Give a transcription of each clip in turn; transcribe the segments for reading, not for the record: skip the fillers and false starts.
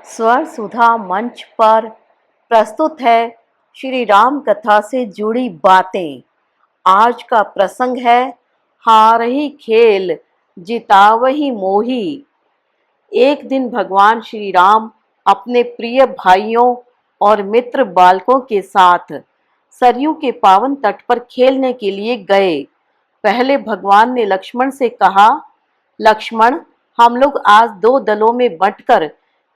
स्वर सुधा मंच पर प्रस्तुत है श्री राम कथा से जुड़ी बातें। आज का प्रसंग है हारही खेल जितावही मोही। एक दिन भगवान श्री राम अपने प्रिय भाइयों और मित्र बालकों के साथ सरयू के पावन तट पर खेलने के लिए गए। पहले भगवान ने लक्ष्मण से कहा, लक्ष्मण, हम लोग आज दो दलों में बंटकर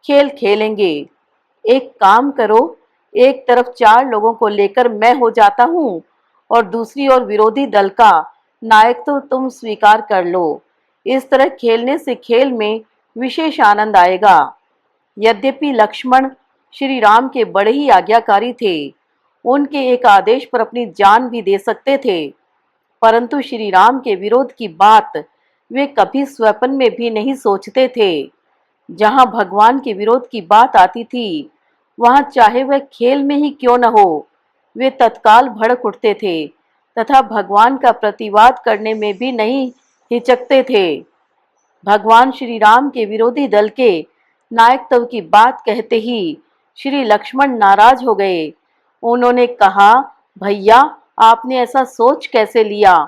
खेल खेलेंगे। एक काम करो, एक तरफ 4 लोगों को लेकर मैं हो जाता हूँ और दूसरी ओर विरोधी दल का नायक तो तुम स्वीकार कर लो। इस तरह खेलने से खेल में विशेष आनंद आएगा। यद्यपि लक्ष्मण श्री राम के बड़े ही आज्ञाकारी थे, उनके एक आदेश पर अपनी जान भी दे सकते थे, परंतु श्री राम के विरोध की बात वे कभी स्वप्न में भी नहीं सोचते थे। जहां भगवान के विरोध की बात आती थी, वहां चाहे वह खेल में ही क्यों न हो, वे तत्काल भड़क उठते थे तथा भगवान का प्रतिवाद करने में भी नहीं हिचकते थे। भगवान श्री राम के विरोधी दल के नायकत्व की बात कहते ही श्री लक्ष्मण नाराज हो गए। उन्होंने कहा, भैया, आपने ऐसा सोच कैसे लिया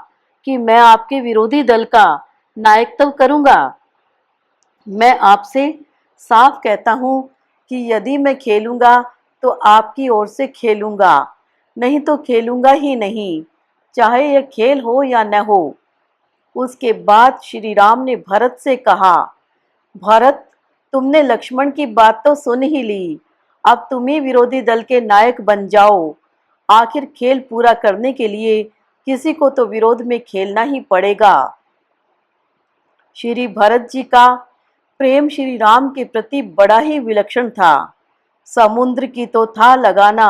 कि मैं आपके विरोधी दल का नायकत्व करूंगा? मैं आपसे साफ कहता हूं कि यदि मैं खेलूंगा तो आपकी ओर से खेलूंगा, नहीं तो खेलूंगा ही नहीं, चाहे यह खेल हो या न हो। उसके बाद श्री राम ने भरत से कहा, भरत, तुमने लक्ष्मण की बात तो सुन ही ली, अब तुम ही विरोधी दल के नायक बन जाओ। आखिर खेल पूरा करने के लिए किसी को तो विरोध में खेलना ही पड़ेगा। श्री भरत जी का प्रेम श्री राम के प्रति बड़ा ही विलक्षण था। समुद्र की तो था लगाना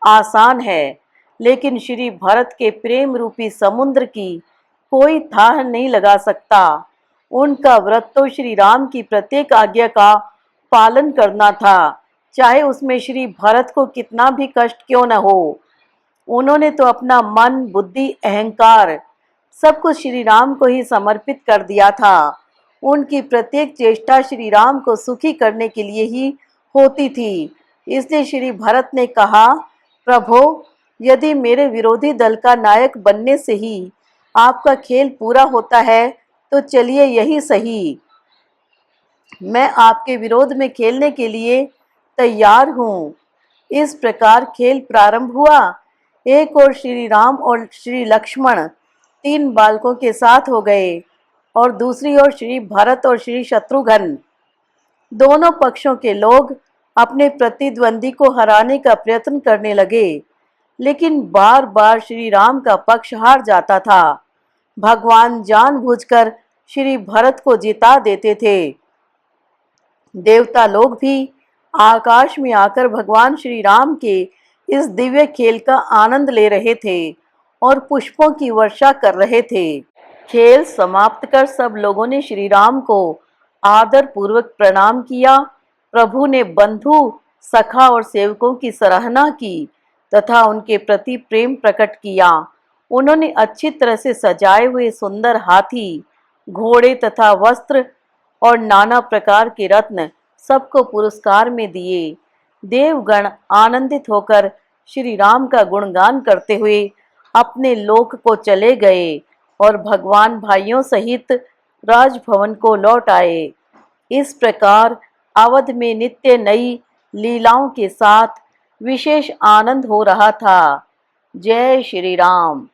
आसान है, लेकिन श्री भरत के प्रेम रूपी समुद्र की कोई थाह नहीं लगा सकता। उनका व्रत तो श्री राम की प्रत्येक आज्ञा का पालन करना था, चाहे उसमें श्री भरत को कितना भी कष्ट क्यों न हो। उन्होंने तो अपना मन, बुद्धि, अहंकार सब कुछ श्री राम को ही समर्पित कर दिया था। उनकी प्रत्येक चेष्टा श्री राम को सुखी करने के लिए ही होती थी। इसलिए श्री भरत ने कहा, प्रभो, यदि मेरे विरोधी दल का नायक बनने से ही आपका खेल पूरा होता है तो चलिए यही सही। मैं आपके विरोध में खेलने के लिए तैयार हूँ। इस प्रकार खेल प्रारंभ हुआ। एक ओर श्री राम और श्री लक्ष्मण 3 बालकों के साथ हो गए और दूसरी ओर श्री भरत और श्री शत्रुघ्न। दोनों पक्षों के लोग अपने प्रतिद्वंदी को हराने का प्रयत्न करने लगे, लेकिन बार बार श्री राम का पक्ष हार जाता था। भगवान जानबूझकर श्री भरत को जिता देते थे। देवता लोग भी आकाश में आकर भगवान श्री राम के इस दिव्य खेल का आनंद ले रहे थे और पुष्पों की वर्षा कर रहे थे। खेल समाप्त कर सब लोगों ने श्री राम को आदर पूर्वक प्रणाम किया। प्रभु ने बंधु, सखा और सेवकों की सराहना की तथा उनके प्रति प्रेम प्रकट किया। उन्होंने अच्छी तरह से सजाए हुए सुंदर हाथी, घोड़े तथा वस्त्र और नाना प्रकार के रत्न सबको पुरस्कार में दिए। देवगण आनंदित होकर श्री राम का गुणगान करते हुए अपने लोक को चले गए और भगवान भाइयों सहित राजभवन को लौट आए। इस प्रकार अवध में नित्य नई लीलाओं के साथ विशेष आनंद हो रहा था। जय श्री राम।